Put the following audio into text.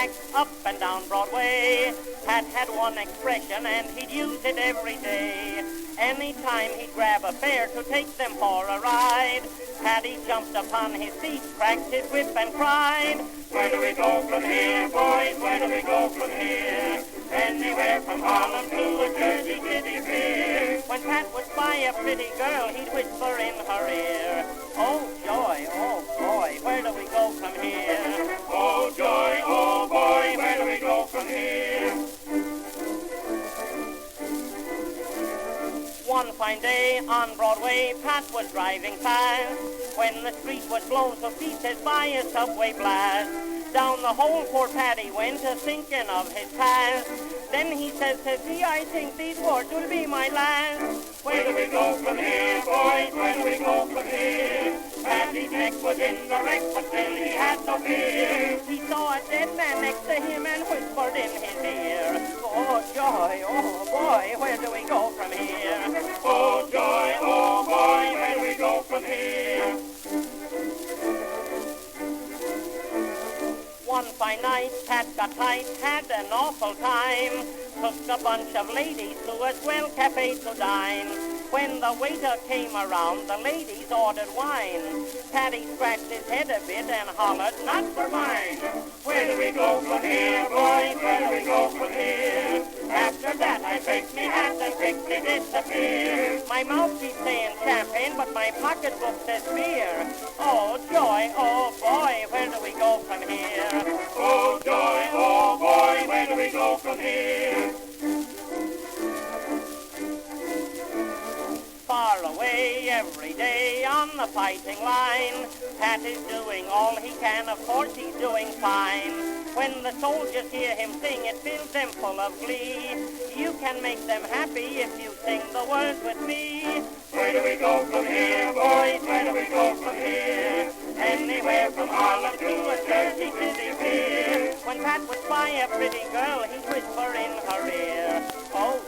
act up and down Broadway. Pat had one expression and he'd use it every day. Anytime he'd grab a fare to take them for a ride, Paddy jumped upon his seat, cracked his whip and cried, "Where do we go from here, boys? Where do we go from here? Anywhere from Harlem to a Jersey City pier." When Pat would spy a pretty girl, he'd whisper in her ear, "Oh joy, oh boy, where do we go from here? Oh joy, oh boy, where do we go from here?" One fine day on Broadway, Pat was driving fast when the street was blown to pieces by a subway blast. Down the hole poor Paddy went a-thinking of his past. Then he says, "I think these words will be my last." Where do we go from here, boys? Where do we go from here? Paddy's neck was in the wreck, but still he had no fear. He saw a dead man next to him and whispered in his ear, "Oh joy, oh boy, where do we go from here? Oh joy, oh boy, where do we go from here?" One fine night, Pat got tight, had an awful time. Took a bunch of ladies to a swell cafe to dine. When the waiter came around, the ladies ordered wine. Paddy scratched his head a bit and hollered, "Not for mine." Where do we go from here, boys? Where do we go from here? After that, I picked me hat and quickly disappeared. My mouth keeps saying champagne, but my pocketbook says beer. Oh joy, oh boy, where do we go from here? Oh joy, oh boy, where do we go from here? Far away every day on the fighting line, Pat is doing all he can, of course he's doing fine. When the soldiers hear him sing, it fills them full of glee. You can make them happy if you sing the words with me. Where do we go from here, boys? Where do we go from here? Anywhere from Harlem to a Jersey City pier. When Pat would spy a pretty girl, he'd whisper in her ear, "Oh